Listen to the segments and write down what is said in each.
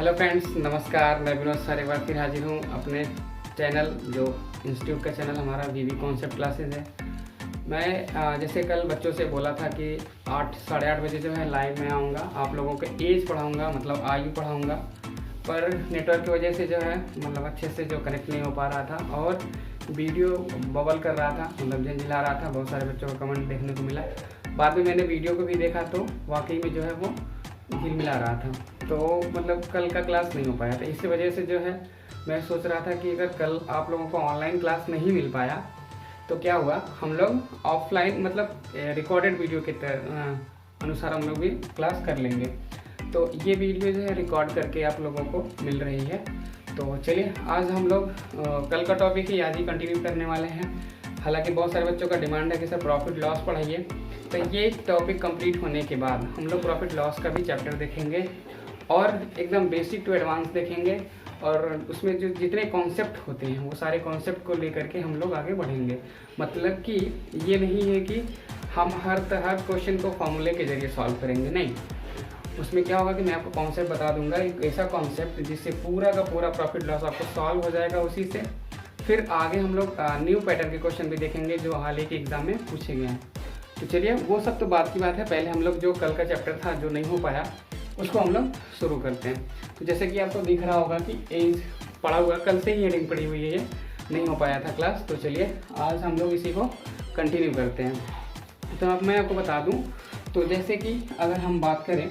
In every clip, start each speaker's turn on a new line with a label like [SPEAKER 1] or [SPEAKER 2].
[SPEAKER 1] Hello friends, नमस्कार। मैं Vinod sir एक बार फिर हाजिर हूँ अपने चैनल जो इंस्टीट्यूट का चैनल हमारा वीवी कॉन्सेप्ट क्लासेस है। मैं जैसे कल बच्चों से बोला था कि 8 साढ़े 8 बजे जो है लाइव में आऊँगा, आप लोगों के एज पढ़ाऊँगा, मतलब आयु पढ़ाऊँगा। पर नेटवर्क की वजह से जो है मतलब अच्छे से जो कनेक्ट नहीं हो पा रहा था और वीडियो बबल कर रहा था, मतलब झंझला रहा था। बहुत सारे बच्चों का कमेंट देखने को मिला। बाद में मैंने वीडियो को भी देखा तो वाकई में जो है वो झिलमिला रहा था, तो मतलब कल का क्लास नहीं हो पाया था। इसी वजह से जो है मैं सोच रहा था कि अगर कल आप लोगों को ऑनलाइन क्लास नहीं मिल पाया तो क्या हुआ, हम लोग ऑफलाइन मतलब रिकॉर्डेड वीडियो के अनुसार हम लोग भी क्लास कर लेंगे। तो ये वीडियो जो है रिकॉर्ड करके आप लोगों को मिल रही है। तो चलिए आज हम लोग कल का टॉपिक ही आज ही कंटिन्यू करने वाले हैं। हालांकि बहुत सारे बच्चों का डिमांड है कि सर प्रॉफिट लॉस पढ़ाइए, तो ये टॉपिक कंप्लीट होने के बाद हम लोग प्रॉफिट लॉस का भी चैप्टर देखेंगे और एकदम बेसिक टू एडवांस देखेंगे। और उसमें जो जितने कॉन्सेप्ट होते हैं वो सारे कॉन्सेप्ट को लेकर के हम लोग आगे बढ़ेंगे। मतलब कि ये नहीं है कि हम हर तरह क्वेश्चन को फॉर्मूले के जरिए सॉल्व करेंगे, नहीं। उसमें क्या होगा कि मैं आपको कॉन्सेप्ट बता दूंगा, एक ऐसा कॉन्सेप्ट जिससे पूरा का पूरा प्रॉफिट लॉस आपको सॉल्व हो जाएगा उसी से। फिर आगे हम लोग न्यू पैटर्न के क्वेश्चन भी देखेंगे जो हाल ही के एग्जाम में पूछे गए हैं। तो चलिए वो सब तो बात की बात है, पहले हम लोग जो कल का चैप्टर था जो नहीं हो पाया उसको हम लोग शुरू करते हैं। तो जैसे कि आपको दिख रहा होगा कि एज पढ़ा हुआ, कल से ही हेडिंग पड़ी हुई है, ये नहीं हो पाया था क्लास। तो चलिए आज हम लोग इसी को कंटिन्यू करते हैं। तो अब मैं आपको बता दूं, तो जैसे कि अगर हम बात करें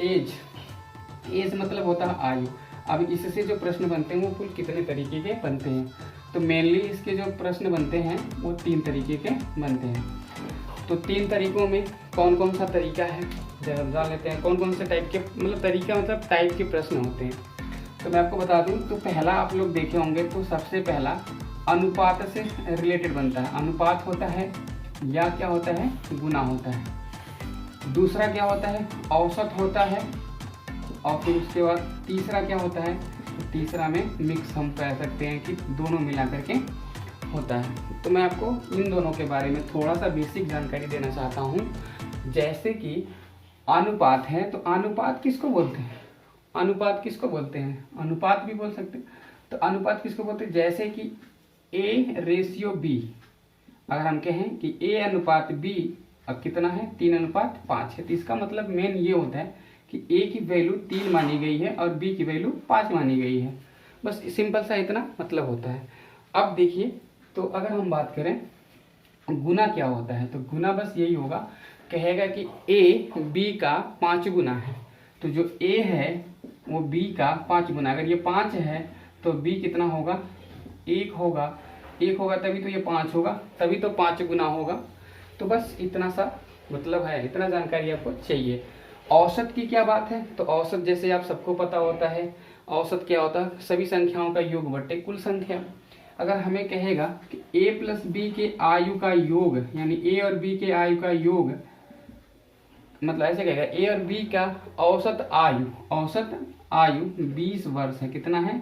[SPEAKER 1] एज मतलब होता है आयु। अब इससे जो प्रश्न बनते हैं वो कुल कितने तरीके के बनते हैं, तो मेनली इसके जो प्रश्न बनते हैं वो 3 तरीके के बनते हैं। तो 3 तरीकों में कौन कौन सा तरीका है जान लेते हैं। कौन कौन से टाइप के, मतलब तरीका मतलब टाइप के प्रश्न होते हैं। तो मैं आपको बता दूं, तो पहला आप लोग देखे होंगे, तो सबसे पहला अनुपात से रिलेटेड बनता है। अनुपात होता है या क्या होता है, गुना होता है। दूसरा क्या होता है, औसत होता है। और फिर उसके बाद तीसरा क्या होता है, तीसरा में मिक्स हम कह सकते हैं कि दोनों मिला करके होता है। तो मैं आपको इन दोनों के बारे में थोड़ा सा बेसिक जानकारी देना चाहता हूँ। जैसे कि अनुपात है, तो अनुपात किसको बोलते हैं, अनुपात किसको बोलते हैं, अनुपात भी बोल सकते हैं। तो अनुपात किसको बोलते हैं, जैसे कि A/B, अगर हम कहें कि A अनुपात B अब कितना है, 3:5 है, तो इसका मतलब मेन ये होता है कि A की वैल्यू 3 मानी गई है और B की वैल्यू 5 मानी गई है। बस सिंपल सा इतना मतलब होता है। अब देखिए, तो अगर हम बात करें गुना क्या होता है, तो गुना बस यही होगा, कहेगा कि A B का 5 गुना है। तो जो A है वो B का 5 गुना, अगर ये 5 है तो B कितना होगा, 1 होगा। 1 होगा तभी तो ये 5 होगा, तभी तो 5 गुना होगा। तो बस इतना सा मतलब है, इतना जानकारी आपको चाहिए। औसत की क्या बात है, तो औसत जैसे आप सबको पता होता है, औसत क्या होता है, सभी संख्याओं का योग बट्टे कुल संख्या। अगर हमें कहेगा कि A प्लस B के आयु का योग, यानी A और B के आयु का योग, मतलब ऐसे कहेगा A और B का औसत आयु 20 वर्ष है। कितना है,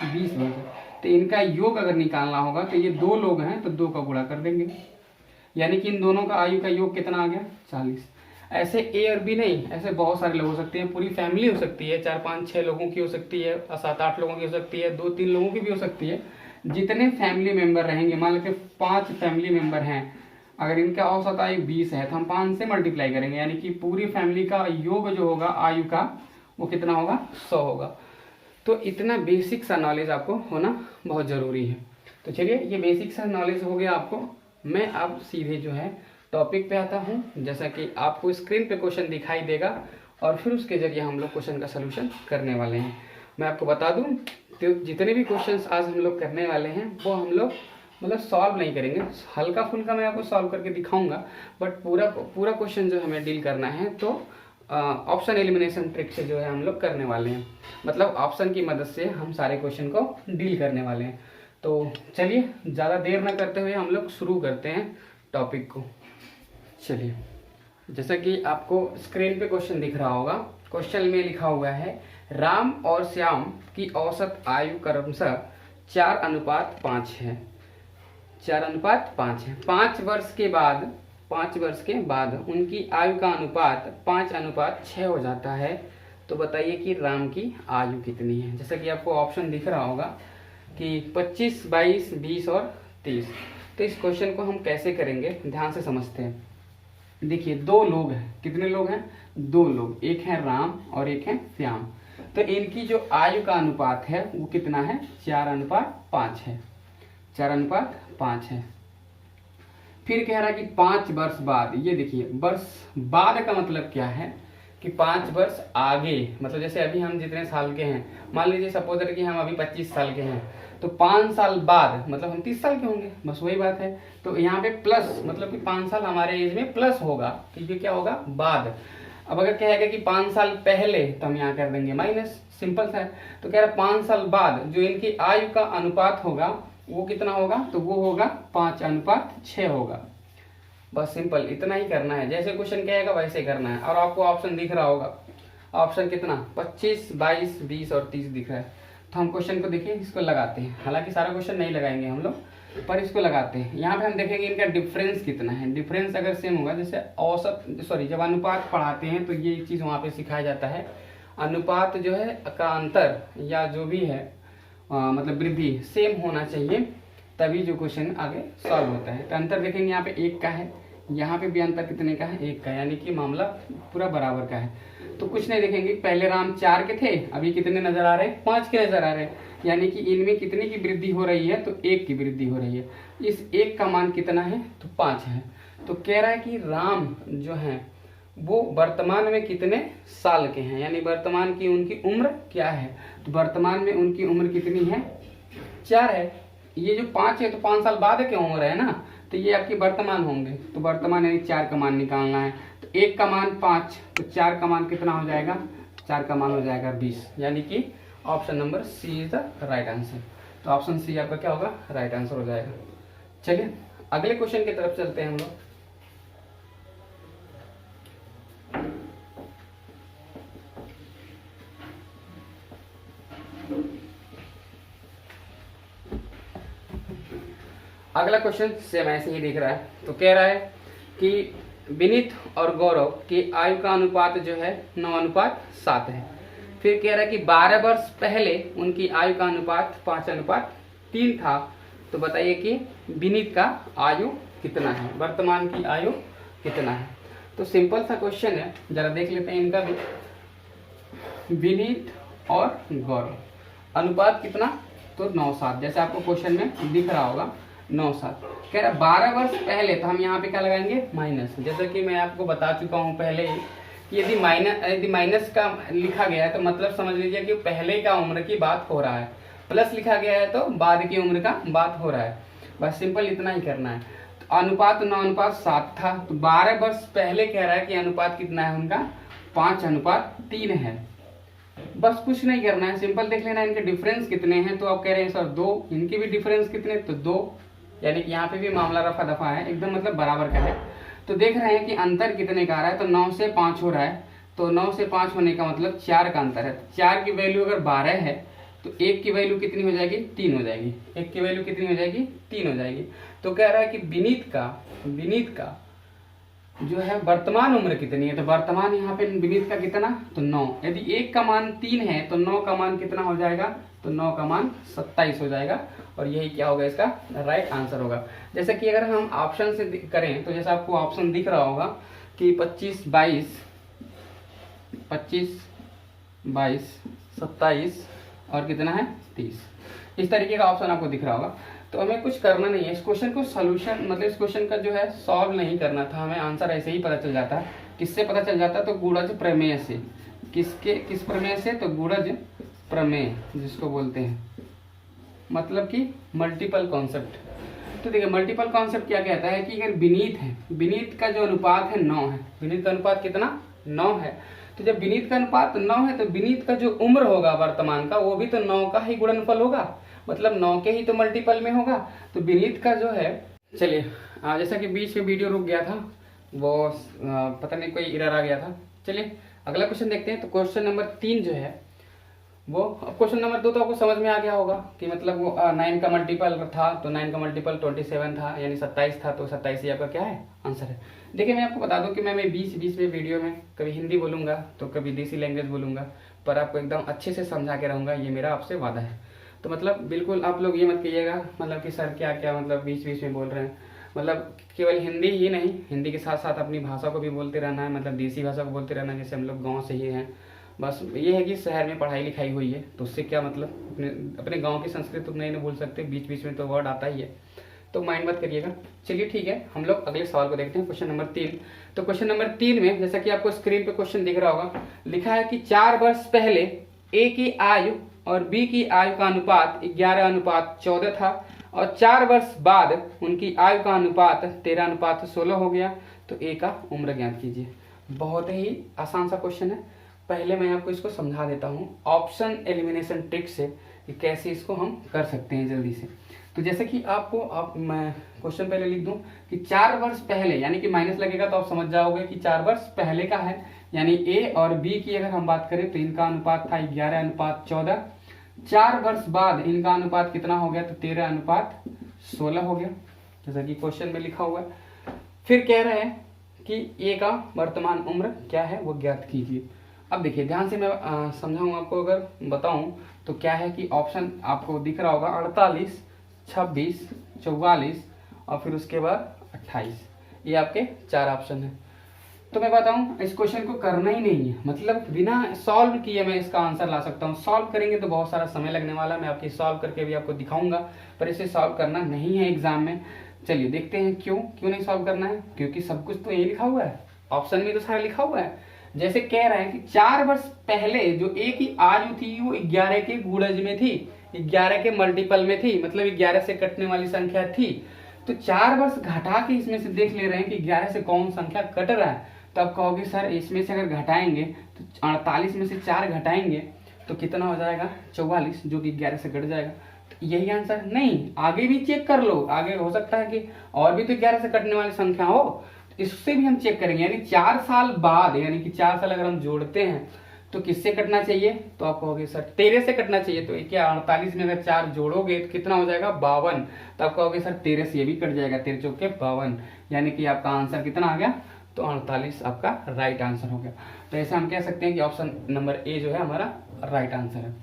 [SPEAKER 1] 20 वर्ष। तो इनका योग अगर निकालना होगा तो ये 2 लोग हैं तो 2 का गुणा कर देंगे, यानी कि इन दोनों का आयु का योग कितना आ गया, 40। ऐसे A और B नहीं, ऐसे बहुत सारे लोग हो सकते हैं, पूरी फैमिली हो सकती है, 4 5 6 लोगों की हो सकती है, 7 8 लोगों की हो सकती है, 2 3 लोगों की भी हो सकती है। जितने फैमिली मेंबर रहेंगे, मान लो 5 फैमिली मेंबर हैं, अगर इनका औसत आयु 20 है तो हम 5 से मल्टीप्लाई करेंगे, यानी कि पूरी फैमिली का योग जो होगा आयु का वो कितना होगा, 100 होगा। तो इतना बेसिक सा नॉलेज आपको होना बहुत ज़रूरी है। तो चलिए ये बेसिक सा नॉलेज हो गया आपको। मैं अब सीधे जो है टॉपिक पे आता हूँ। जैसा कि आपको स्क्रीन पे क्वेश्चन दिखाई देगा और फिर उसके जरिए हम लोग क्वेश्चन का सलूशन करने वाले हैं। मैं आपको बता दूं, तो जितने भी क्वेश्चंस आज हम लोग करने वाले हैं वो हम लोग मतलब सॉल्व नहीं करेंगे, हल्का फुल्का मैं आपको सॉल्व करके दिखाऊंगा, बट पूरा क्वेश्चन जो हमें डील करना है तो ऑप्शन एलिमिनेशन ट्रिक से जो है हम लोग करने वाले हैं। मतलब ऑप्शन की मदद से हम सारे क्वेश्चन को डील करने वाले हैं। तो चलिए ज़्यादा देर न करते हुए हम लोग शुरू करते हैं टॉपिक को। चलिए, जैसा कि आपको स्क्रीन पे क्वेश्चन दिख रहा होगा, क्वेश्चन में लिखा हुआ है राम और श्याम की औसत आयु क्रमशः 4:5 है। 4:5 है। 5 वर्ष के बाद उनकी आयु का अनुपात 5:6 हो जाता है। तो बताइए कि राम की आयु कितनी है। जैसा कि आपको ऑप्शन दिख रहा होगा कि 25, 22, 20 और 30। तो इस क्वेश्चन को हम कैसे करेंगे, ध्यान से समझते हैं। देखिए, दो लोग हैं। कितने लोग हैं? दो लोग, एक है राम और एक है श्याम। तो इनकी जो आयु का अनुपात है वो कितना है? 4:5 है। 4:5 है। फिर कह रहा है कि 5 वर्ष बाद। ये देखिए, वर्ष बाद का मतलब क्या है कि 5 वर्ष आगे, मतलब जैसे अभी हम जितने साल के हैं, मान लीजिए सपोज कि हम अभी 25 साल के हैं, तो 5 साल बाद मतलब हम 30 साल के होंगे, बस वही बात है। तो यहाँ पे प्लस, मतलब कि 5 साल हमारे एज में प्लस होगा, तो ये क्या होगा? बाद। अब अगर कहेगा कि 5 साल पहले, तो हम यहाँ कर देंगे माइनस, सिंपल सा है। तो कह रहा 5 साल बाद जो इनकी आयु का अनुपात होगा वो कितना होगा? तो वो होगा 5:6 होगा। बस सिंपल इतना ही करना है। जैसे क्वेश्चन कहेगा वैसे करना है। और आपको ऑप्शन दिख रहा होगा, ऑप्शन कितना? 25, 22, 20 और 30 दिख रहा है। तो हम क्वेश्चन को देखिए, इसको लगाते हैं। हालांकि सारा क्वेश्चन नहीं लगाएंगे हम लोग, पर इसको लगाते हैं। यहाँ पे हम देखेंगे इनका डिफरेंस कितना है। डिफरेंस अगर सेम होगा, जैसे औसत, सॉरी, जब अनुपात पढ़ाते हैं तो ये चीज़ वहाँ पे सिखाया जाता है। अनुपात जो है का अंतर या जो भी है मतलब वृद्धि सेम होना चाहिए, तभी जो क्वेश्चन आगे सॉल्व होता है। तो अंतर देखेंगे, यहाँ पे 1 का है, यहाँ पे भी अंतर कितने का है? 1 का, यानी कि मामला पूरा बराबर का है। तो कुछ नहीं देखेंगे, पहले राम 4 के थे, अभी कितने नजर आ रहे हैं? 5 के नजर आ रहे हैं, यानी कि इनमें कितने की वृद्धि हो रही है? तो 1 की वृद्धि हो रही है। इस 1 का मान कितना है? तो 5 है। तो कह रहा है कि राम जो है वो वर्तमान में कितने साल के हैं, यानी वर्तमान की उनकी उम्र क्या है? तो वर्तमान में उनकी उम्र कितनी है? 4 है। ये जो 5 है तो 5 साल बाद की उम्र है ना, तो ये आपके वर्तमान होंगे। तो वर्तमान यानी 4 का मान निकालना है। तो 1 का मान 5, तो 4 का मान कितना हो जाएगा? 4 का मान हो जाएगा 20, यानी कि option number C is the right answer. तो ऑप्शन सी आपका क्या होगा? राइट आंसर हो जाएगा। चलिए अगले क्वेश्चन की तरफ चलते हैं हम लोग। अगला क्वेश्चन सेम ऐसे ही दिख रहा है। तो कह रहा है कि विनीत और गौरव की आयु का अनुपात जो है 9:7 है। फिर कह रहा है कि 12 वर्ष पहले उनकी आयु का अनुपात 5:3 था। तो बताइए कि विनीत का आयु कितना है, वर्तमान की आयु कितना है। तो सिंपल सा क्वेश्चन है, जरा देख लेते हैं इनका भी। विनीत और गौरव अनुपात कितना? तो 9:7, जैसे आपको क्वेश्चन में दिख रहा होगा 9:7। कह रहा 12 वर्ष पहले, तो हम यहाँ पे क्या लगाएंगे? माइनस। जैसा कि मैं आपको बता चुका हूँ पहले ही, यदि माइनस का लिखा गया है तो मतलब समझ लीजिए कि पहले का उम्र की बात हो रहा है, प्लस लिखा गया है तो बाद की उम्र का बात हो रहा है। बस सिंपल इतना ही करना है। तो अनुपात 9:7 था, तो 12 वर्ष पहले कह रहा है कि अनुपात कितना है उनका? 5:3 है। बस कुछ नहीं करना है, सिंपल देख लेना है इनके डिफरेंस कितने हैं। तो आप कह रहे हैं सर 2, इनके भी डिफरेंस कितने? तो 2, यानी कि यहाँ पे भी मामला रफा दफा है, एकदम मतलब बराबर का है। तो देख रहे हैं कि अंतर कितने का आ रहा है? तो 9 से 5 हो रहा है। तो 9 से 5 होने का मतलब 4 का अंतर है। 4 की वैल्यू अगर 12 है तो 1 की वैल्यू कितनी हो जाएगी? 3 हो जाएगी। 1 की वैल्यू कितनी हो जाएगी? 3 हो जाएगी। तो कह रहा है कि विनीत का जो है वर्तमान उम्र कितनी है? तो वर्तमान यहाँ पे विनीत का कितना? तो 9। यदि 1 का मान 3 है तो 9 का मान कितना हो जाएगा? तो 9 का मान 27 हो जाएगा। और यही क्या होगा? इसका राइट आंसर होगा। जैसे कि अगर हम ऑप्शन से करें तो जैसा आपको ऑप्शन दिख रहा होगा कि 25, 22, 27 और कितना है? 30। इस तरीके का ऑप्शन आपको दिख रहा होगा। तो हमें कुछ करना नहीं है, इस क्वेश्चन को सोल्यूशन मतलब इस क्वेश्चन का जो है सॉल्व नहीं करना था, हमें आंसर ऐसे ही पता चल जाता है। किससे पता चल जाता है? तो गुणज प्रमेय से। किस प्रमेय से? तो गुणज प्रमेय जिसको बोलते हैं, मतलब कि मल्टीपल कॉन्सेप्ट। तो देखिए मल्टीपल कॉन्सेप्ट क्या कहता है कि अगर विनीत है, विनीत का जो अनुपात है 9 है। विनीत का अनुपात कितना? 9 है। तो जब विनीत का अनुपात 9 है तो विनीत का जो उम्र होगा वर्तमान का, वो भी तो 9 का ही गुणनफल होगा, मतलब 9 के ही तो मल्टीपल में होगा। तो विनीत का जो है, चलिए जैसा कि बीच में वीडियो रुक गया था, वो पता नहीं कोई एरर आ गया था। चलिए अगला क्वेश्चन देखते हैं। तो क्वेश्चन नंबर 3 जो है वो क्वेश्चन नंबर 2 तो आपको समझ में आ गया होगा कि मतलब वो 9 का मल्टीपल था तो 9 का मल्टीपल 27 था, यानी 27 था, तो 27 ही आपका क्या है, आंसर है। देखिए मैं आपको बता दूं कि मैं बीच में वीडियो में कभी हिंदी बोलूँगा तो कभी देसी लैंग्वेज बोलूँगा, पर आपको एकदम अच्छे से समझा के रहूँगा, ये मेरा आपसे वादा है। तो मतलब बिल्कुल आप लोग ये मत कहिएगा मतलब कि सर क्या क्या मतलब बीच में बोल रहे हैं, मतलब केवल हिंदी ही नहीं, हिंदी के साथ साथ अपनी भाषा को भी बोलते रहना है, मतलब देसी भाषा को बोलते रहना है, जैसे हम लोग गाँव से ही हैं। बस ये है कि शहर में पढ़ाई लिखाई हुई है तो उससे क्या मतलब अपने गांव की संस्कृति तो नहीं बोल सकते, बीच में तो वर्ड आता ही है, तो माइंड मत करिएगा। चलिए ठीक है, हम लोग अगले सवाल को देखते हैं, क्वेश्चन नंबर 3। तो क्वेश्चन नंबर 3 में जैसा कि आपको स्क्रीन पे क्वेश्चन दिख रहा होगा, लिखा है कि 4 वर्ष पहले ए की आयु और बी की आयु का अनुपात 11:14 था और 4 वर्ष बाद उनकी आयु का अनुपात 13:16 हो गया, तो ए का उम्र ज्ञात कीजिए। बहुत ही आसान सा क्वेश्चन है, पहले मैं आपको इसको समझा देता हूँ ऑप्शन एलिमिनेशन ट्रिक से कि कैसे इसको हम कर सकते हैं जल्दी से। तो जैसे कि आपको मैं क्वेश्चन पहले लिख दूं कि 4 वर्ष पहले, यानी कि माइनस लगेगा तो आप समझ जाओगे कि 4 वर्ष पहले का है, यानी ए और बी की अगर हम बात करें तो इनका अनुपात था 11:14। 4 वर्ष बाद इनका अनुपात कितना हो गया, तो 13:16 हो गया, जैसा कि क्वेश्चन में लिखा हुआ है। फिर कह रहे हैं कि ए का वर्तमान उम्र क्या है वो ज्ञात कीजिए। अब देखिए ध्यान से मैं समझाऊंगा आपको, अगर बताऊं तो क्या है कि ऑप्शन आपको दिख रहा होगा 48, 26, 44 और फिर उसके बाद 28, ये आपके 4 ऑप्शन है। तो मैं बताऊं इस क्वेश्चन को करना ही नहीं है, मतलब बिना सॉल्व किए मैं इसका आंसर ला सकता हूं। सॉल्व करेंगे तो बहुत सारा समय लगने वाला है, मैं आपकी सॉल्व करके भी आपको दिखाऊंगा, पर इसे सॉल्व करना नहीं है एग्जाम में। चलिए देखते हैं क्यों नहीं सॉल्व करना है, क्योंकि सब कुछ तो यही लिखा हुआ है, ऑप्शन में तो सारा लिखा हुआ है। जैसे कह रहे हैं कि 4 वर्ष पहले जो ए की आयु थी वो 11 के गुणज में थी, 11 के मल्टीपल में थी, मतलब 11 से कटने वाली संख्या थी। तो 4 वर्ष घटा के इसमें से देख ले रहे हैं कि 11 से कौन संख्या कट रहा है, तो आप कहोगे सर इसमें से अगर घटाएंगे तो 48 में से 4 घटाएंगे तो कितना हो जाएगा, 44, जो कि 11 से कट जाएगा। तो यही आंसर नहीं, आगे भी चेक कर लो, आगे हो सकता है कि और भी तो 11 से कटने वाली संख्या हो, इससे भी हम चेक करेंगे। यानी 4 साल बाद, यानी कि 4 साल अगर हम जोड़ते हैं तो किससे कटना चाहिए, तो आप कहोगे सर 13 से कटना चाहिए। तो क्या 48 में अगर 4 जोड़ोगे तो कितना हो जाएगा, 52। तो आप कहोगे सर 13 से ये भी कट जाएगा, 13 चौके 52, यानी कि आपका आंसर कितना आ गया, तो 48 आपका राइट आंसर हो गया। तो ऐसे हम कह सकते हैं कि ऑप्शन नंबर ए जो है हमारा राइट आंसर है।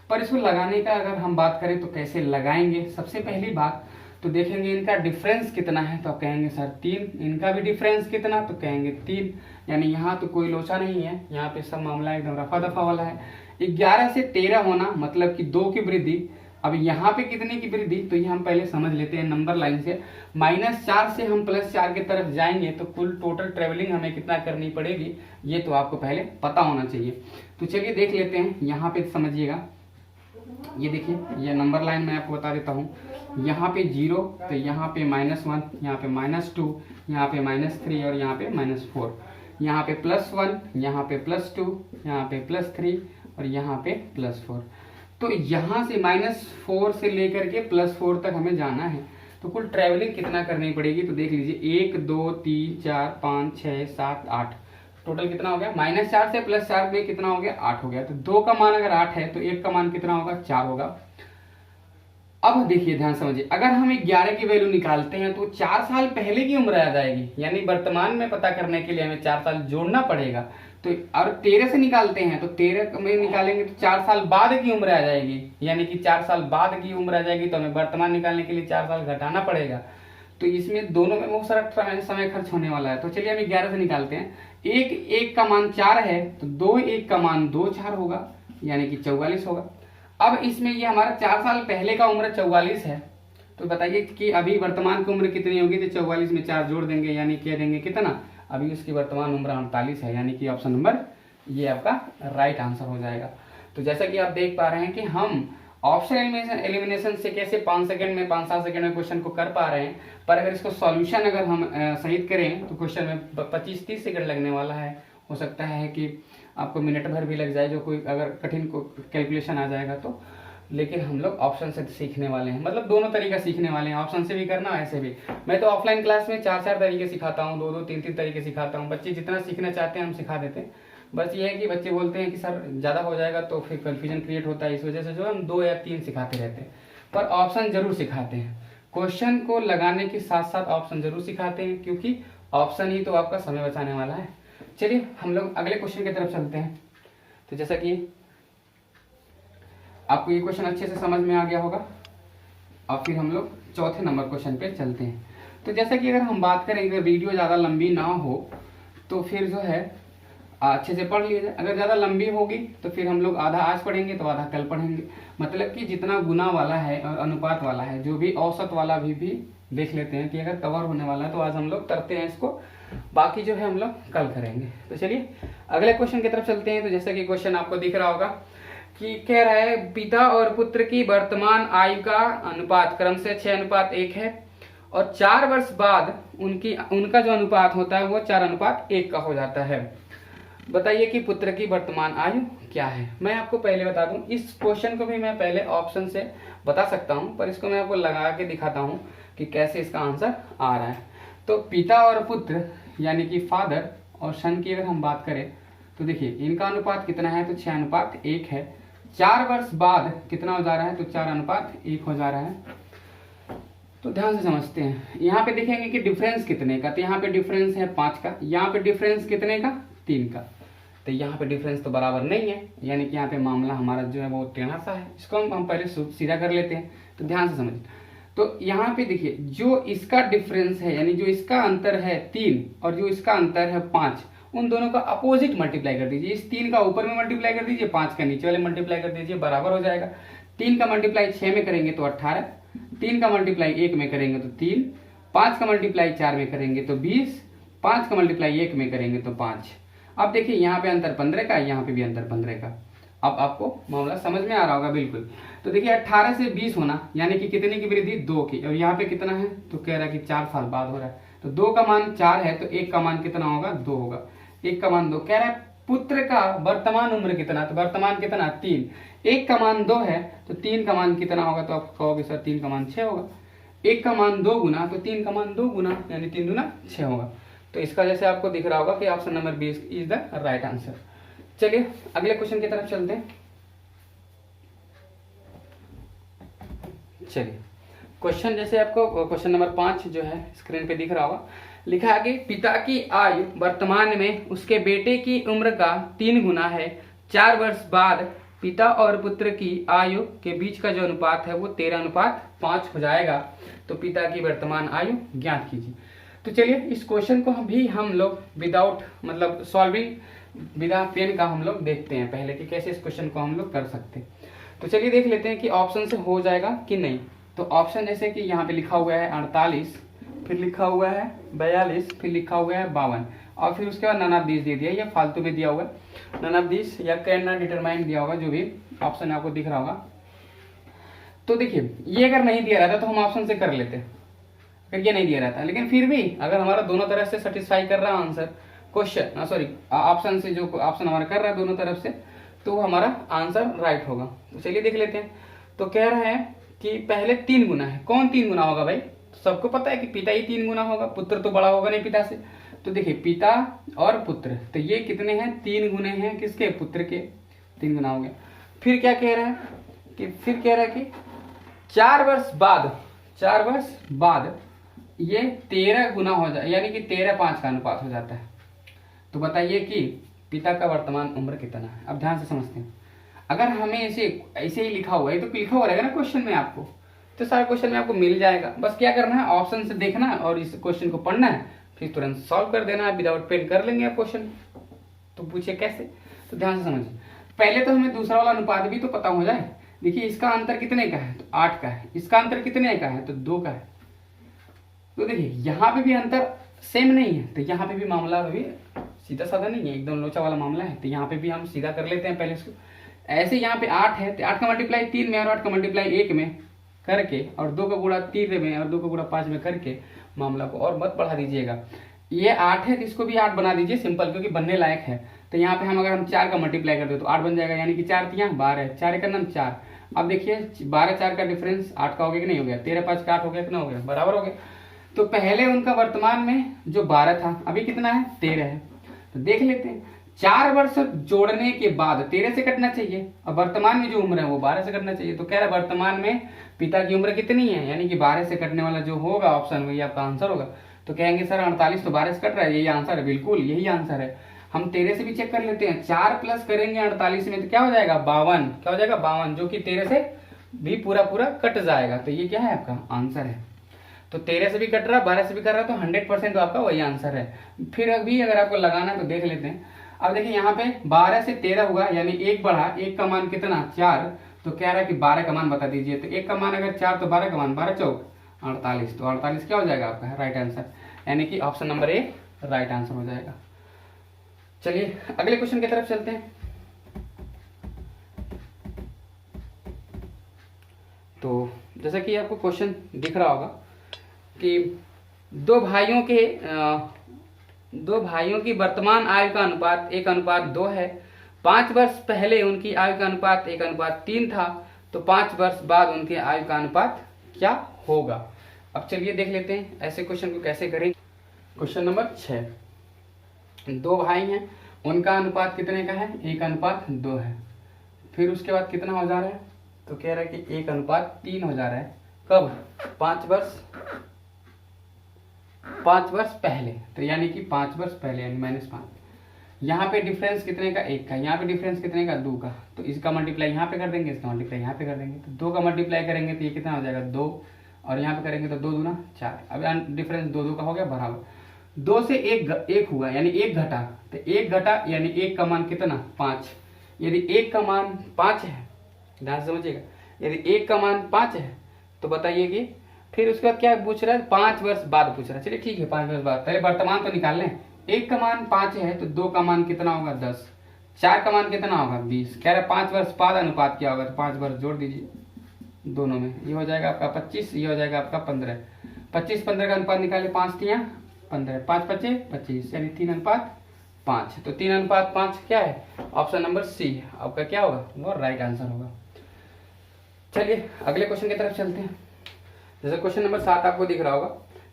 [SPEAKER 1] पर इसको लगाने का अगर हम बात करें तो कैसे लगाएंगे, सबसे पहली बात तो देखेंगे इनका डिफरेंस कितना है, तो आप कहेंगे सर 3, इनका भी डिफरेंस कितना, तो कहेंगे 3, यानी यहाँ तो कोई लोचा नहीं है, यहाँ पे सब मामला एकदम रफा दफा वाला है। 11 से 13 होना मतलब कि 2 की वृद्धि। अब यहाँ पे कितने की वृद्धि, तो ये हम पहले समझ लेते हैं नंबर लाइन से। -4 से हम +4 की तरफ जाएंगे तो कुल टोटल ट्रेवलिंग हमें कितना करनी पड़ेगी, ये तो आपको पहले पता होना चाहिए। तो चलिए देख लेते हैं, यहाँ पे समझिएगा, ये देखिए ये नंबर लाइन मैं आपको बता देता हूँ। यहाँ पे 0, तो यहाँ पे -1, यहाँ पे -2, यहाँ पे -3 और यहाँ पे -4, यहाँ पे +1, यहाँ पे +2, यहाँ पे +3 और यहाँ पे +4। तो यहाँ से -4 से लेकर के +4 तक हमें जाना है, तो कुल ट्रैवलिंग कितना करनी पड़ेगी, तो देख लीजिए 1 2 3 4 5 6 7 8, टोटल कितना हो गया, -4 से +4 में कितना हो गया, 8 हो गया। तो 2 का मान अगर 8 है तो 1 का मान कितना होगा, 4 होगा। अब देखिए ध्यान समझिए, अगर हम 11 की वैल्यू निकालते हैं तो 4 साल पहले की उम्र आ जाएगी, यानी वर्तमान में पता करने के लिए हमें 4 साल जोड़ना पड़ेगा। तो और 13 से निकालते हैं तो 13 में निकालेंगे तो 4 साल बाद की उम्र आ जाएगी, यानी कि 4 साल बाद की उम्र आ जाएगी, तो हमें वर्तमान निकालने के लिए 4 साल घटाना पड़ेगा। तो इसमें दोनों में बहुत सारा समय खर्च होने वाला है। तो चलिए हम 11 से निकालते हैं, 1 का मान 4 है तो 2 1 का मान 2 4 होगा, यानी कि 44 होगा। अब इसमें ये हमारा 4 साल पहले का उम्र 44 है, तो बताइए कि अभी वर्तमान की उम्र कितनी होगी, तो 44 में 4 जोड़ देंगे, यानी कह देंगे कितना, अभी उसकी वर्तमान उम्र 48 है, यानी कि ऑप्शन नंबर ये आपका राइट आंसर हो जाएगा। तो जैसा कि आप देख पा रहे हैं कि हम ऑप्शन एलिमिनेशन से कैसे 5 सेकंड में 5-7 सेकंड में क्वेश्चन को कर पा रहे हैं, पर अगर इसको सॉल्यूशन अगर हम सहित करें तो क्वेश्चन में 25-30 सेकंड लगने वाला है। हो सकता है कि आपको मिनट भर भी लग जाए, जो कोई अगर कठिन कैलकुलेशन आ जाएगा तो। लेकिन हम लोग ऑप्शन से सीखने वाले हैं, मतलब दोनों तरीका सीखने वाले हैं, ऑप्शन से भी करना ऐसे भी। मैं तो ऑफलाइन क्लास में 4-4 तरीके सिखाता हूँ, 2-2 3-3 तरीके सिखाता हूँ, बच्चे जितना सीखना चाहते हैं हम सिखा देते हैं। बस ये है कि बच्चे बोलते हैं कि सर ज़्यादा हो जाएगा तो फिर कन्फ्यूजन क्रिएट होता है, इस वजह से जो हम 2 या 3 सिखाते रहते हैं, पर ऑप्शन जरूर सिखाते हैं। क्वेश्चन को लगाने के साथ साथ ऑप्शन जरूर सिखाते हैं, क्योंकि ऑप्शन ही तो आपका समय बचाने वाला है। चलिए हम लोग अगले क्वेश्चन की तरफ चलते हैं। तो जैसा कि आपको ये क्वेश्चन अच्छे से समझ में आ गया होगा, और फिर हम लोग चौथे नंबर क्वेश्चन पे चलते हैं। तो जैसा कि अगर हम बात करें, अगर वीडियो ज़्यादा लंबी ना हो तो फिर जो है अच्छे से पढ़ लीजिए। अगर ज़्यादा लंबी होगी तो फिर हम लोग आधा आज पढ़ेंगे तो आधा कल पढ़ेंगे। मतलब कि जितना गुना वाला है और अनुपात वाला है, जो भी औसत वाला भी देख लेते हैं कि अगर कवर होने वाला है तो आज हम लोग करते हैं इसको, बाकी जो है हम लोग कल करेंगे। तो चलिए अगले क्वेश्चन की तरफ चलते हैं। तो जैसा कि क्वेश्चन आपको दिख रहा होगा कि कह रहा है पिता और पुत्र की वर्तमान आयु का अनुपात क्रम से 6:1 है, और 4 वर्ष बाद उनका जो अनुपात होता है वो 4:1 का हो जाता है। बताइए कि पुत्र की वर्तमान आयु क्या है। मैं आपको पहले बता दूं, इस क्वेश्चन को भी मैं पहले ऑप्शन से बता सकता हूं, पर इसको मैं आपको लगा के दिखाता हूं कि कैसे इसका आंसर आ रहा है। तो पिता और पुत्र यानी कि फादर और सन की अगर हम बात करें तो देखिए इनका अनुपात कितना है, तो 6:1 है। 4 वर्ष बाद कितना हो जा रहा है, तो 4:1 हो जा रहा है। तो ध्यान से समझते हैं। यहाँ पे देखेंगे कि डिफरेंस कितने का, तो यहाँ पे डिफरेंस है 5 का, यहाँ पे डिफरेंस कितने का, 3 का। तो यहाँ पे डिफरेंस तो बराबर नहीं है, यानी कि यहाँ पे मामला हमारा जो है वो टेढ़ा सा है। इसको हम पहले सीधा कर लेते हैं। तो ध्यान से समझिए। तो यहाँ पे देखिए जो इसका डिफरेंस है, यानी जो इसका अंतर है 3 और जो इसका अंतर है 5, उन दोनों का अपोजिट मल्टीप्लाई कर दीजिए। इस 3 का ऊपर में मल्टीप्लाई कर दीजिए, 5 का नीचे वाले मल्टीप्लाई कर दीजिए, बराबर हो जाएगा। 3 का मल्टीप्लाई 6 में करेंगे तो 18, 3 का मल्टीप्लाई 1 में करेंगे तो 3, 5 का मल्टीप्लाई 4 में करेंगे तो 20, 5 का मल्टीप्लाई 1 में करेंगे तो 5। अब देखिए यहाँ पे अंतर 15 का, यहाँ पे भी अंतर 15 का। अब आपको मामला समझ में आ रहा होगा बिल्कुल। तो देखिए 18 से 20 होना, यानी कि कितने की वृद्धि, 2 की। और यहाँ पे कितना है, तो कह रहा है कि 4 साल बाद हो रहा है। तो 2 का मान 4 है तो 1 का मान कितना होगा, 2 होगा। 1 का मान 2। कह रहा है पुत्र का वर्तमान उम्र कितना, तो वर्तमान कितना, 3। 1 का मान 2 है तो 3 का मान कितना होगा, तो आप कहोगे सर 3 का मान 6 होगा। 1 का मान 2 गुना, तो 3 का मान 2 गुना, यानी 3 दूना 6 होगा। तो इसका जैसे आपको दिख रहा होगा कि option number 20 is the right answer. चलिए अगले क्वेश्चन की तरफ चलते हैं। चलिए क्वेश्चन जैसे आपको क्वेश्चन नंबर 5 जो है स्क्रीन पे दिख रहा होगा, लिखा है कि पिता की आयु वर्तमान में उसके बेटे की उम्र का 3 गुना है। 4 वर्ष बाद पिता और पुत्र की आयु के बीच का जो अनुपात है वो 13:5 हो जाएगा। तो पिता की वर्तमान आयु ज्ञात कीजिए। तो चलिए इस क्वेश्चन को भी हम लोग विदाउट मतलब सॉल्विंग बिना पेन का हम लोग देखते हैं पहले कि कैसे इस क्वेश्चन को हम लोग कर सकते हैं। तो चलिए देख लेते हैं कि ऑप्शन से हो जाएगा कि नहीं। तो ऑप्शन जैसे कि यहाँ पे लिखा हुआ है 48, फिर लिखा हुआ है 42, फिर लिखा हुआ है 52, और फिर उसके बाद नन ऑफ दिस दे दिया, ये फालतू में दिया हुआ है। नन ऑफ दिस या कैन नॉट डिटरमाइन दिया होगा, जो भी ऑप्शन आपको दिख रहा होगा। तो देखिए ये अगर नहीं दिया रहता तो हम ऑप्शन से कर लेते, अगर ये नहीं दिया रहता। लेकिन फिर भी अगर हमारा दोनों तरफ से सेटिस्फाई कर रहा आंसर क्वेश्चन सॉरी ऑप्शन से, जो ऑप्शन हमारा कर रहा है दोनों तरफ से, तो हमारा आंसर राइट होगा। तो चलिए देख लेते हैं। तो कह रहे हैं कि पहले 3 गुना है। कौन 3 गुना होगा भाई, सबको पता है कि पिता ही 3 गुना होगा, पुत्र तो बड़ा होगा नहीं पिता से। तो देखिए पिता और पुत्र, तो ये कितने हैं, 3 गुने हैं किसके, पुत्र के, 3 गुना हो गया। फिर क्या कह रहा है कि फिर कह रहा है कि 4 वर्ष बाद ये 13 गुना हो जाए, यानी कि 13:5 का अनुपात हो जाता है। तो बताइए कि पिता का वर्तमान उम्र कितना है। अब ध्यान से समझते हैं। अगर हमें ऐसे ही लिखा हुआ है, तो लिखा हुआ रहेगा ना क्वेश्चन में आपको, तो सारा क्वेश्चन में आपको मिल जाएगा। बस क्या करना है, ऑप्शन से देखना है और इस क्वेश्चन को पढ़ना है, फिर तुरंत सॉल्व कर देना है। विदाउट पेन कर लेंगे आप क्वेश्चन। तो पूछे कैसे, तो ध्यान से समझिए। पहले तो हमें दूसरा वाला अनुपात भी तो पता हो जाए। देखिए इसका अंतर कितने का है, तो 8 का है। इसका अंतर कितने का है, तो 2 का है। तो देखिए यहाँ पे भी अंतर सेम नहीं है, तो यहाँ पे भी मामला भी सीधा साधा नहीं है, एकदम लोचा वाला मामला है। तो यहाँ पे भी हम सीधा कर लेते हैं पहले इसको। ऐसे यहाँ पे 8 है, तो 8 का मल्टीप्लाई 3 में और 8 का मल्टीप्लाई 1 में करके और 2 का गुणा 3 में और 2 का गुणा 5 में करके मामला को और मत बढ़ा दीजिएगा। ये 8 है तो इसको भी 8 बना दीजिए सिंपल, क्योंकि बनने लायक है। तो यहाँ पे अगर हम 4 का मल्टीप्लाई कर दे तो 8 बन जाएगा, यानी कि 4 3 12, 4 का नाम 4। अब देखिए 12 4 का डिफरेंस 8 का हो गया कि नहीं हो गया, 13 5 का 8 हो गया, कितना हो गया, बराबर हो गया। तो पहले उनका वर्तमान में जो 12 था, अभी कितना है, 13 है। तो देख लेते हैं 4 वर्ष जोड़ने के बाद 13 से कटना चाहिए, और वर्तमान में जो उम्र है वो 12 से कटना चाहिए। तो कह रहा है वर्तमान में पिता की उम्र कितनी है, यानी कि 12 से कटने वाला जो होगा ऑप्शन वही आपका आंसर होगा। तो कहेंगे सर 48 तो 12 से कट रहा है, यही आंसर है। बिल्कुल यही आंसर है। हम 13 से भी चेक कर लेते हैं, 4 प्लस करेंगे 48 में तो क्या हो जाएगा 52, क्या हो जाएगा 52, जो कि 13 से भी पूरा पूरा कट जाएगा। तो ये क्या है आपका आंसर है। तो 13 से भी कट रहा, 12 से भी कट रहा, तो 100% तो आपका वही आंसर है। फिर अभी अगर आपको लगाना है तो देख लेते हैं। अब देखिए यहाँ पे 12 से 13 हुआ, यानी एक बढ़ा, एक का मान कितना 4, तो कह रहा है कि 12 का मान बता दीजिए। तो एक का मान अगर 4 तो 12 का मान 12 चौक 48, तो 48 क्या हो जाएगा आपका राइट आंसर, यानी कि option number A right answer हो जाएगा। चलिए अगले क्वेश्चन की तरफ चलते हैं। तो जैसा कि आपको क्वेश्चन दिख रहा होगा कि दो भाइयों की वर्तमान आयु का अनुपात 1:2 है। 5 वर्ष पहले उनकी आयु का अनुपात 1:3 था, तो 5 वर्ष बाद उनके आयु का अनुपात क्या होगा। अब चलिए देख लेते हैं ऐसे क्वेश्चन को कैसे करें। क्वेश्चन नंबर 6, दो भाई हैं, उनका अनुपात कितने का है 1:2 है। फिर उसके बाद कितना हो जा रहा है, तो कह रहा है कि 1:3 हो जा रहा है। कब 5 वर्ष पहले, तो यानी कि 5 वर्ष पहले यानी -5। यहाँ पे डिफरेंस कितने का 1 का, यहाँ पे डिफरेंस कितने का 2 का, तो इसका मल्टीप्लाई यहाँ पे कर देंगे, इसका मल्टीप्लाई यहाँ पे कर देंगे। तो 2 का मल्टीप्लाई करेंगे तो ये कितना हो जाएगा 2, और यहाँ पे करेंगे तो 2 दूना 4। अब डिफरेंस 2 का हो गया बराबर। 2 से 1 हुआ यानी 1 घटा, तो 1 घटा यानी 1 का मान कितना 5। यदि 1 का मान 5 है, ध्यान से समझिएगा, यदि 1 का मान 5 है तो बताइए कि फिर उसके बाद क्या पूछ रहा है 5 वर्ष बाद पूछ रहा है। चलिए ठीक है 5 वर्ष बाद, पहले वर्तमान तो निकाल लें। 1 का मान 5 है तो 2 का मान कितना होगा 10, 4 का मान कितना होगा 20। कह रहा है 5 वर्ष बाद अनुपात क्या होगा, तो 5 वर्ष जोड़ दीजिए दोनों में, ये हो जाएगा आपका 25, ये हो जाएगा आपका 15। 25-15 का अनुपात निकाले, 5 तियां 15, 5 5 25, यानी 3:5। तो 3:5 क्या है, ऑप्शन नंबर सी आपका क्या होगा वो राइट आंसर होगा। चलिए अगले क्वेश्चन की तरफ चलते हैं। जैसे क्वेश्चन नंबर 7 आपको दिख रहा होगा,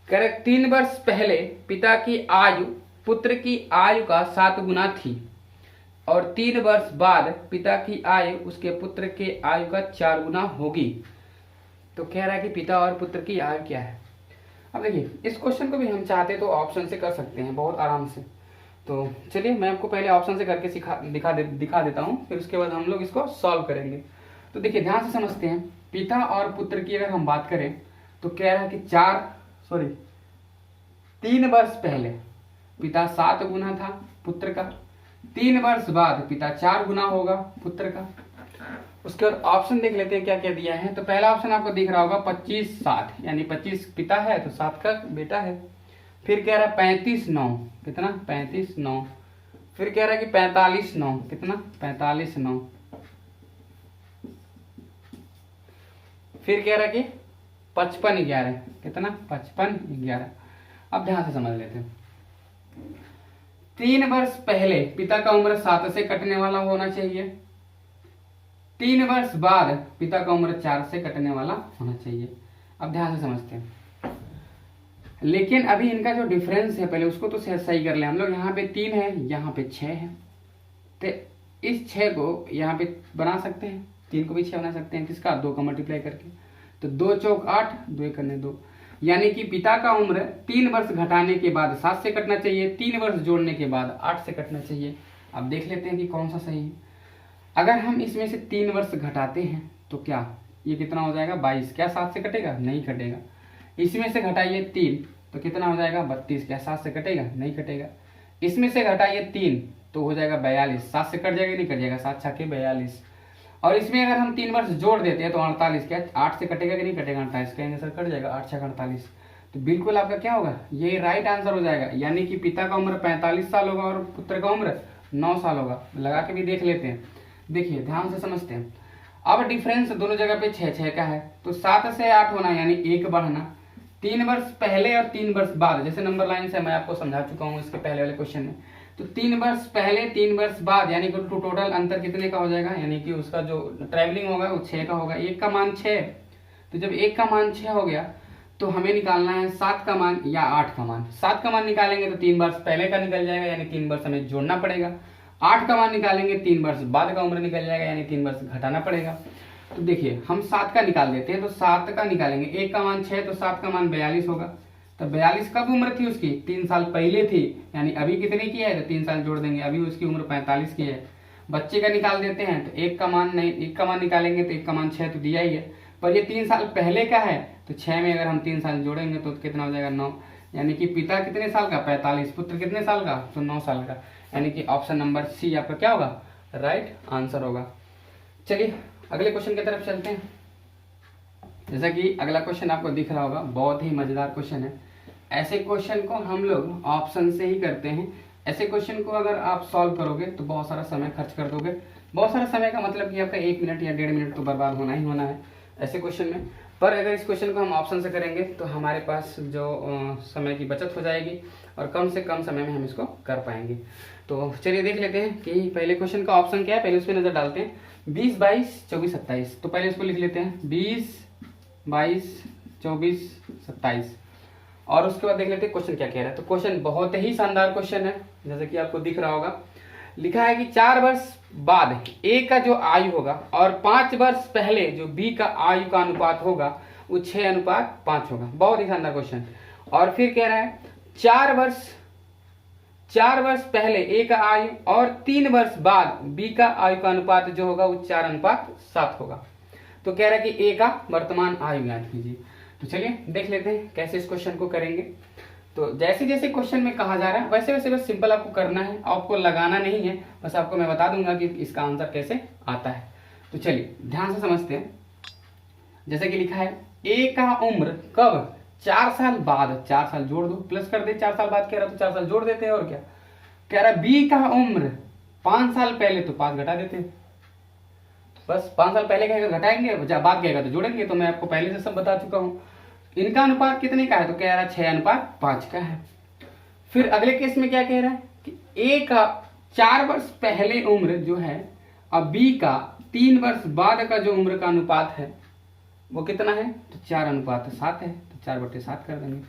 [SPEAKER 1] कह रहे 3 वर्ष पहले पिता की आयु पुत्र की आयु का 7 गुना थी, और 3 वर्ष बाद पिता की आयु उसके पुत्र के आयु का 4 गुना होगी। तो कह रहा है कि पिता और पुत्र की आयु क्या है। अब देखिए इस क्वेश्चन को भी हम चाहते तो ऑप्शन से कर सकते हैं बहुत आराम से। तो चलिए मैं आपको पहले ऑप्शन से करके दिखा देता हूँ, फिर उसके बाद हम लोग इसको सॉल्व करेंगे। तो देखिए ध्यान से समझते हैं, पिता और पुत्र की अगर हम बात करें तो कह रहा है कि 3 वर्ष पहले पिता 7 गुना था पुत्र का, 3 वर्ष बाद पिता 4 गुना होगा पुत्र का। उसके बाद ऑप्शन देख लेते हैं क्या क्या दिया है। तो पहला ऑप्शन आपको दिख रहा होगा 25 7, यानी 25 पिता है तो 7 का बेटा है। फिर कह रहा है 35 9, कितना 35 9। फिर कह रहा है कि 45 9, कितना 45 9। फिर कह रहा है कि 55 11, कितना 55 11। अब ध्यान से समझ लेते हैं, 3 वर्ष पहले पिता का उम्र 7 से कटने वाला होना चाहिए, 3 वर्ष बाद पिता का उम्र 4 से कटने वाला होना चाहिए। अब ध्यान से समझते हैं, लेकिन अभी इनका जो डिफरेंस है पहले उसको तो सही कर ले हम लोग। यहाँ पे 3 है, यहाँ पे 6 है, तो इस 6 को यहाँ पे बना सकते हैं, 3 को भी 6 बना सकते हैं, किसका 2 का मल्टीप्लाई करके। तो 2 चौक 8, 2 करने 2, यानी कि पिता का उम्र 3 वर्ष घटाने के बाद 7 से कटना चाहिए, 3 वर्ष जोड़ने के बाद 8 से कटना चाहिए। अब देख लेते हैं कि कौन सा सही है। अगर हम इसमें से 3 वर्ष घटाते हैं तो क्या ये कितना हो जाएगा 22, क्या 7 से कटेगा नहीं कटेगा। इसमें से घटाइए 3 तो कितना हो जाएगा 32, क्या 7 से कटेगा नहीं कटेगा। इसमें से घटाइए 3 तो हो जाएगा 42, 7 से कट जाएगा नहीं कट जाएगा, 7 छक्के 42। और इसमें अगर हम 3 वर्ष जोड़ देते हैं तो 48, क्या 8 से कटेगा कि नहीं कटेगा 48, कहेंगे सर कट जाएगा 8 छक्के 48। तो बिल्कुल आपका क्या होगा ये राइट आंसर हो जाएगा, यानी कि पिता का उम्र 45 साल होगा और पुत्र का उम्र 9 साल होगा। लगा के भी देख लेते हैं, देखिए ध्यान से समझते हैं। अब डिफरेंस दोनों जगह पे 6 का है, तो 7 से 8 होना यानी 1 बढ़ना। 3 वर्ष पहले और 3 वर्ष बाद, जैसे नंबर लाइन से मैं आपको समझा चुका हूँ इसके पहले वाले क्वेश्चन में। तो 3 वर्ष पहले 3 वर्ष बाद यानी कि टोटल अंतर कितने का हो जाएगा, यानी कि उसका जो ट्रैवलिंग होगा वो 6 का होगा। 1 का मान 6, तो जब 1 का मान 6 हो गया तो हमें निकालना है 7 का मान या 8 का मान। 7 का मान निकालेंगे तो 3 वर्ष पहले का निकल जाएगा, यानी 3 वर्ष हमें जोड़ना पड़ेगा। 8 का मान निकालेंगे 3 वर्ष बाद का उम्र निकल जाएगा, यानी 3 वर्ष घटाना पड़ेगा। तो देखिए हम 7 का निकाल देते हैं, तो 7 का निकालेंगे, 1 का मान 6 तो 7 का मान 42 होगा। तो 42 कब उम्र थी उसकी, 3 साल पहले थी, यानी अभी कितने की है, तो 3 साल जोड़ देंगे, अभी उसकी उम्र 45 की है। बच्चे का निकाल देते हैं, तो 1 का मान नहीं, 1 का मान निकालेंगे तो 1 का मान 6 तो दिया ही है, पर ये 3 साल पहले का है, तो 6 में अगर हम 3 साल जोड़ेंगे तो कितना हो जाएगा 9, यानी कि पिता कितने साल का 45, पुत्र कितने साल का, तो 9 साल का, यानी कि ऑप्शन नंबर सी आपका क्या होगा, राइट आंसर होगा। चलिए अगले क्वेश्चन की तरफ चलते हैं। जैसा कि अगला क्वेश्चन आपको दिख रहा होगा, बहुत ही मजेदार क्वेश्चन है। ऐसे क्वेश्चन को हम लोग ऑप्शन से ही करते हैं। ऐसे क्वेश्चन को अगर आप सॉल्व करोगे तो बहुत सारा समय खर्च कर दोगे। बहुत सारा समय का मतलब कि आपका 1 मिनट या 1.5 मिनट तो बर्बाद होना ही होना है ऐसे क्वेश्चन में। पर अगर इस क्वेश्चन को हम ऑप्शन से करेंगे तो हमारे पास जो समय की बचत हो जाएगी और कम से कम समय में हम इसको कर पाएंगे। तो चलिए देख लेते हैं कि पहले क्वेश्चन का ऑप्शन क्या है, पहले उस पर नजर डालते हैं। 20, 22, 24, 27, तो पहले इसको लिख लेते हैं 20, 22, 24, 27, और उसके बाद देख लेते हैं क्वेश्चन क्या कह रहा है। तो क्वेश्चन बहुत ही शानदार क्वेश्चन है, जैसे कि आपको दिख रहा होगा। लिखा है कि 4 वर्ष बाद ए का जो आयु होगा और 5 वर्ष पहले जो बी का आयु का अनुपात होगा वो 6:5 होगा। बहुत ही शानदार क्वेश्चन। और फिर कह रहा है 4 वर्ष पहले ए का आयु और 3 वर्ष बाद बी का आयु का अनुपात जो होगा वो 4:7 होगा। तो कह रहा है कि ए का वर्तमान आयु ज्ञात कीजिए। तो चलिए देख लेते हैं कैसे इस क्वेश्चन को करेंगे। तो जैसे जैसे क्वेश्चन में कहा जा रहा है वैसे वैसे बस सिंपल आपको करना है, आपको लगाना नहीं है, बस आपको मैं बता दूंगा कि इसका आंसर कैसे आता है। तो चलिए ध्यान से समझते हैं। जैसे कि लिखा है ए का उम्र कब, 4 साल बाद, 4 साल जोड़ दो, प्लस कर दे, 4 साल बाद कह रहा तो 4 साल जोड़ देते हैं, और क्या कह रहा है बी का उम्र 5 साल पहले, तो 5 घटा देते हैं, बस 5 साल पहले कहेगा घटाएंगे, बाद कहेगा तो जोड़ेंगे। तो मैं आपको पहले से सब बता चुका हूं। इनका अनुपात कितने का है, तो कह रहा है 6:5 का है। फिर अगले केस में क्या कह रहा है कि ए का 4 वर्ष पहले उम्र जो है और बी का 3 वर्ष बाद का जो उम्र का अनुपात है वो कितना है, तो 4:7 है, तो 4/7 कर देंगे।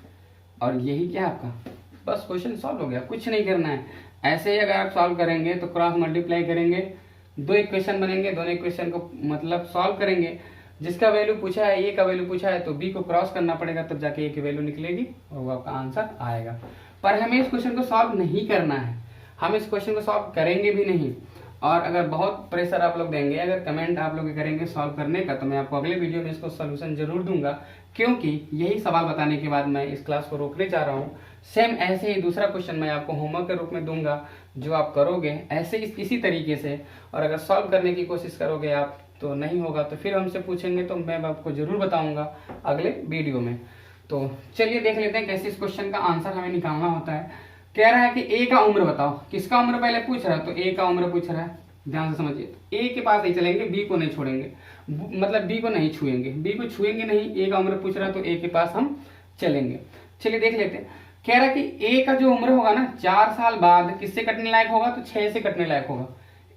[SPEAKER 1] और यही क्या है आपका, बस क्वेश्चन सॉल्व हो गया, कुछ नहीं करना है। ऐसे ही अगर आप सॉल्व करेंगे तो क्रॉस मल्टीप्लाई करेंगे, 2 इक्वेशन बनेंगे, दोनों इक्वेशन को मतलब सॉल्व करेंगे। जिसका वैल्यू पूछा है, ए का वैल्यू पूछा है, तो बी को क्रॉस करना पड़ेगा, तब जाके ए की वैल्यू निकलेगी और वो आपका आंसर आएगा। पर हमें इस क्वेश्चन को सॉल्व नहीं करना है, हम इस क्वेश्चन को सॉल्व करेंगे भी नहीं। और अगर बहुत प्रेशर आप लोग देंगे, अगर कमेंट आप लोग करेंगे सॉल्व करने का, तो मैं आपको अगले वीडियो में इसको सोल्यूशन जरूर दूंगा, क्योंकि यही सवाल बताने के बाद मैं इस क्लास को रोकने जा रहा हूँ। सेम ऐसे ही दूसरा क्वेश्चन मैं आपको होमवर्क के रूप में दूंगा, जो आप करोगे ऐसे इसी तरीके से, और अगर सॉल्व करने की कोशिश करोगे आप तो नहीं होगा, तो फिर हमसे पूछेंगे तो मैं आपको जरूर बताऊंगा अगले वीडियो में। तो चलिए देख लेते हैं कैसे इस क्वेश्चन का आंसर हमें निकालना होता है। कह रहा है कि ए का उम्र बताओ, किसका उम्र पहले पूछ रहा है, तो ए का उम्र पूछ रहा है, ध्यान से समझिए। ए के पास नहीं चलेंगे, बी को नहीं छोड़ेंगे, मतलब बी को नहीं छुएंगे, बी को छुएंगे नहीं, ए का उम्र पूछ रहा है तो ए के पास हम चलेंगे। चलिए देख लेते हैं। कह रहा है कि ए का जो उम्र होगा ना 4 साल बाद किससे कटने लायक होगा, तो 6 से कटने लायक होगा।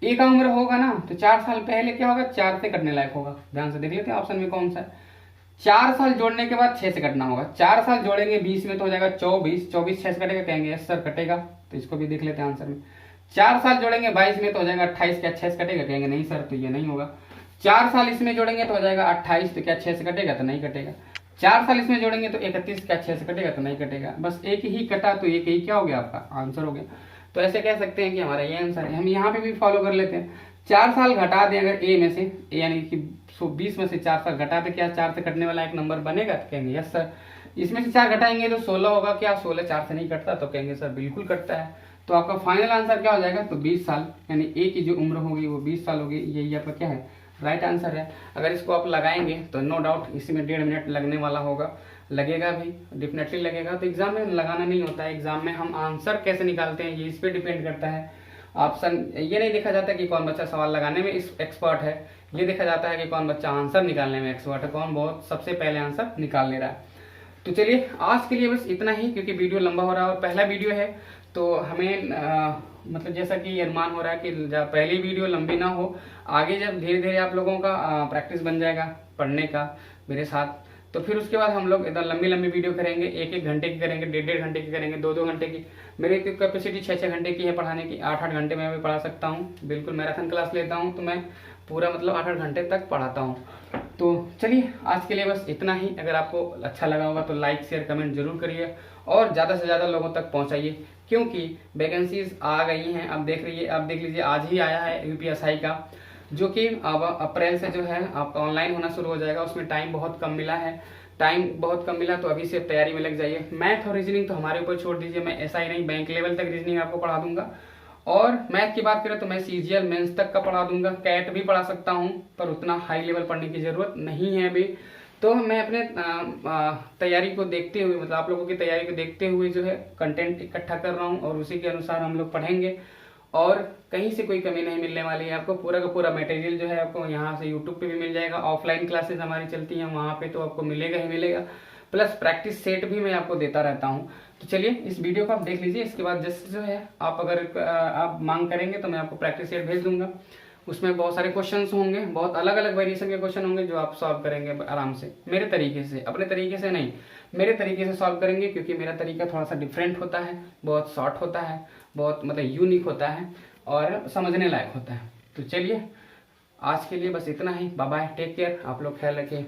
[SPEAKER 1] ए का उम्र होगा ना तो 4 साल पहले क्या होगा, 4 से कटने लायक होगा। ध्यान से देख लेते हैं ऑप्शन में कौन सा है। 4 साल जोड़ने के बाद 6 से कटना होगा, 4 साल जोड़ेंगे 20 में तो हो जाएगा 24, 24 6 से कटेगा, कहेंगे यस सर कटेगा, तो इसको भी देख लेते हैं आंसर में। 4 साल जोड़ेंगे 22 में तो हो जाएगा 28, क्या 6 से कटेगा, कहेंगे नहीं सर तो ये नहीं होगा। 4 साल इसमें जोड़ेंगे तो हो जाएगा 28, तो क्या 6 से कटेगा, तो नहीं कटेगा। 4 साल इसमें जोड़ेंगे तो 31, क्या 6 से कटेगा, तो नहीं कटेगा। बस एक ही कटा तो एक ही क्या हो गया, आपका आंसर हो गया। तो ऐसे कह सकते हैं कि हमारा ये आंसर है। हम यहाँ पे भी फॉलो कर लेते हैं। 4 साल घटा दें अगर ए में से, यानी कि 20 में से 4 साल घटा दे, क्या 4 से कटने वाला एक नंबर बनेगा, तो कहेंगे यस सर। इसमें से 4 घटाएंगे तो 16 होगा, क्या 16 4 से नहीं कटता, तो कहेंगे सर बिल्कुल कटता है। तो आपका फाइनल आंसर क्या हो जाएगा, तो 20 साल, यानी ए की जो उम्र होगी वो 20 साल होगी। यही आपका क्या है, राइट आंसर है। अगर इसको आप लगाएंगे तो नो डाउट इसी में 1.5 मिनट लगने वाला होगा, लगेगा भी, डेफिनेटली लगेगा। तो एग्जाम में लगाना नहीं होता है, एग्जाम में हम आंसर कैसे निकालते हैं ये इस पर डिपेंड करता है। ऑप्शन ये नहीं देखा जाता कि कौन बच्चा सवाल लगाने में एक्सपर्ट है, ये देखा जाता है कि कौन बच्चा आंसर निकालने में एक्सपर्ट है, कौन बहुत सबसे पहले आंसर निकाल ले रहा है। तो चलिए आज के लिए बस इतना ही, क्योंकि वीडियो लंबा हो रहा है और पहला वीडियो है, तो हमें मतलब जैसा कि अनुमान हो रहा है कि जब पहली वीडियो लंबी ना हो, आगे जब धीरे धीरे आप लोगों का प्रैक्टिस बन जाएगा पढ़ने का मेरे साथ, तो फिर उसके बाद हम लोग एकदम लंबी लंबी वीडियो करेंगे, 1-1 घंटे की करेंगे, 1.5-1.5 घंटे की करेंगे, 2-2 घंटे की। मेरी कैपेसिटी 6-6 घंटे की है पढ़ाने की, 8-8 घंटे में भी पढ़ा सकता हूँ। बिल्कुल मैराथन क्लास लेता हूँ तो मैं पूरा मतलब 8-8 घंटे तक पढ़ाता हूँ। तो चलिए आज के लिए बस इतना ही। अगर आपको अच्छा लगा होगा तो लाइक शेयर कमेंट जरूर करिए और ज़्यादा से ज़्यादा लोगों तक पहुँचाइए, क्योंकि वैकेंसीज आ गई हैं। अब देख लीजिए आज ही आया है यूपीएसआई का, जो कि अब अप्रैल से जो है आप ऑनलाइन होना शुरू हो जाएगा। उसमें टाइम बहुत कम मिला है, तो अभी से तैयारी में लग जाइए। मैथ और रीजनिंग तो हमारे ऊपर छोड़ दीजिए, मैं ऐसा ही नहीं बैंक लेवल तक रीजनिंग आपको पढ़ा दूंगा। और मैथ की बात करें तो मैं सीजीएल मेंस तक का पढ़ा दूंगा, कैट भी पढ़ा सकता हूं, पर उतना हाई लेवल पढ़ने की जरूरत नहीं है अभी। तो मैं अपने तैयारी को देखते हुए, मतलब आप लोगों की तैयारी को देखते हुए जो है कंटेंट इकट्ठा कर रहा हूं और उसी के अनुसार हम लोग पढ़ेंगे और कहीं से कोई कमी नहीं मिलने वाली है। आपको पूरा का पूरा मटेरियल जो है आपको यहाँ से यूट्यूब पे भी मिल जाएगा। ऑफलाइन क्लासेस हमारी चलती हैं, वहाँ पे तो आपको मिलेगा ही मिलेगा, प्लस प्रैक्टिस सेट भी मैं आपको देता रहता हूँ। तो चलिए इस वीडियो को आप देख लीजिए, इसके बाद जस्ट जो है आप अगर आप मांग करेंगे तो मैं आपको प्रैक्टिस सेट भेज दूंगा। उसमें बहुत सारे क्वेश्चंस होंगे, बहुत अलग अलग वेरिएशन के क्वेश्चन होंगे जो आप सॉल्व करेंगे आराम से, मेरे तरीके से, अपने तरीके से नहीं, मेरे तरीके से सॉल्व करेंगे, क्योंकि मेरा तरीका थोड़ा सा डिफरेंट होता है, बहुत शॉर्ट होता है, बहुत मतलब यूनिक होता है और समझने लायक होता है। तो चलिए आज के लिए बस इतना ही। बाय बाय, टेक केयर, आप लोग ख्याल रखिए।